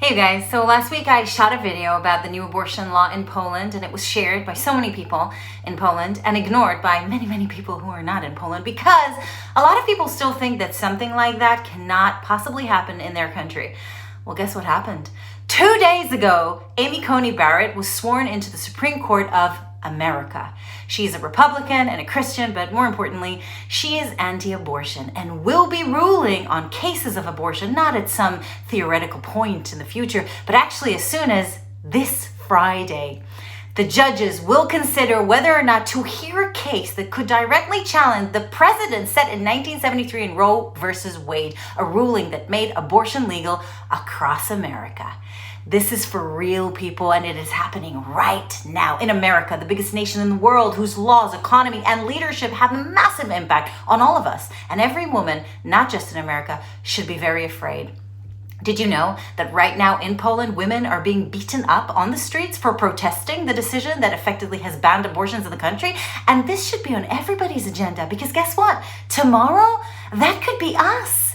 Hey guys, so last week I shot a video about the new abortion law in Poland, and it was shared by so many people in Poland and ignored by many people who are not in Poland because a lot of people still think that something like that cannot possibly happen in their country. Well, guess what happened? 2 days ago, Amy Coney Barrett was sworn into the Supreme Court of America. She's a Republican and a Christian, but more importantly, she is anti-abortion and will be ruling on cases of abortion, not at some theoretical point in the future, but actually as soon as this Friday. The judges will consider whether or not to hear a case that could directly challenge the precedent set in 1973 in Roe versus Wade, a ruling that made abortion legal across America. This is for real, people, and it is happening right now in America, the biggest nation in the world, whose laws, economy, and leadership have a massive impact on all of us. And every woman, not just in America, should be very afraid. Did you know that right now in Poland, women are being beaten up on the streets for protesting the decision that effectively has banned abortions in the country? And this should be on everybody's agenda because guess what? Tomorrow, that could be us.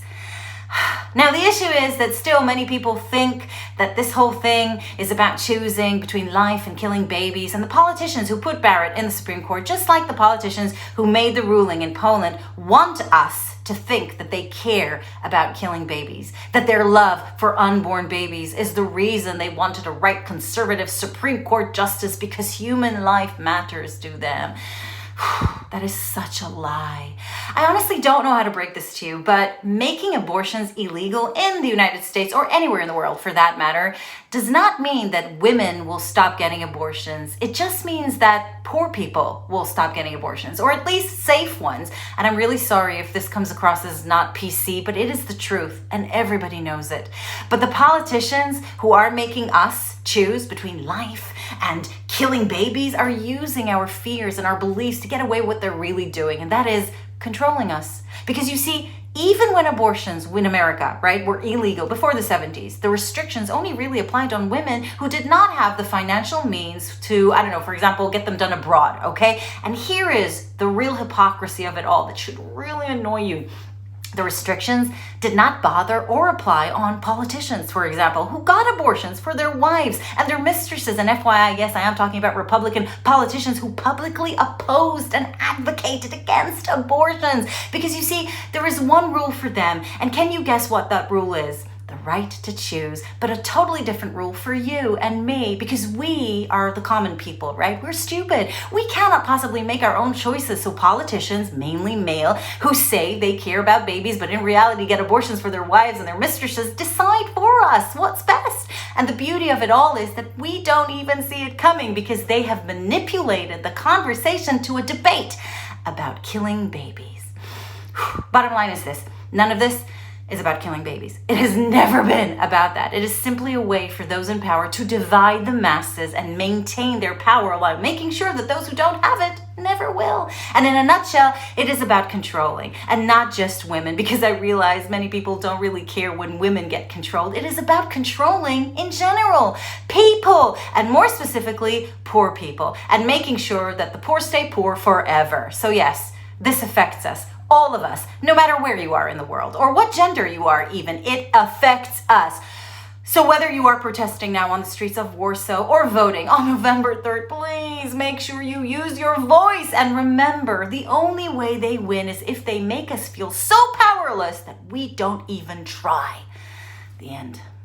Now, the issue is that still many people think that this whole thing is about choosing between life and killing babies, and the politicians who put Barrett in the Supreme Court, just like the politicians who made the ruling in Poland, want us to think that they care about killing babies, that their love for unborn babies is the reason they wanted a right conservative Supreme Court justice because human life matters to them. That is such a lie. I honestly don't know how to break this to you, but making abortions illegal in the United States, or anywhere in the world for that matter, does not mean that women will stop getting abortions. It just means that poor people will stop getting abortions, or at least safe ones. And I'm really sorry if this comes across as not PC, but it is the truth, and everybody knows it. But the politicians who are making us choose between life and killing babies are using our fears and our beliefs to get away with what they're really doing, and that is controlling us. Because you see, even when abortions in America, right, were illegal before the 70s, the restrictions only really applied on women who did not have the financial means to, I don't know, for example, get them done abroad, okay? And here is the real hypocrisy of it all that should really annoy you. The restrictions did not bother or apply on politicians, for example, who got abortions for their wives and their mistresses. And FYI, yes, I am talking about Republican politicians who publicly opposed and advocated against abortions. Because you see, there is one rule for them. And can you guess what that rule is? The right to choose, but a totally different rule for you and me, because we are the common people, right? We're stupid. We cannot possibly make our own choices. So politicians, mainly male, who say they care about babies, but in reality get abortions for their wives and their mistresses, decide for us what's best. And the beauty of it all is that we don't even see it coming because they have manipulated the conversation to a debate about killing babies. Bottom line is this: none of this is about killing babies. It has never been about that. It is simply a way for those in power to divide the masses and maintain their power while making sure that those who don't have it never will. And in a nutshell, it is about controlling, and not just women, because I realize many people don't really care when women get controlled. It is about controlling in general people, and more specifically, poor people, and making sure that the poor stay poor forever. So yes, this affects us. All of us, no matter where you are in the world, or what gender you are even, it affects us. So whether you are protesting now on the streets of Warsaw or voting on November 3rd, please make sure you use your voice. And remember, the only way they win is if they make us feel so powerless that we don't even try. The end.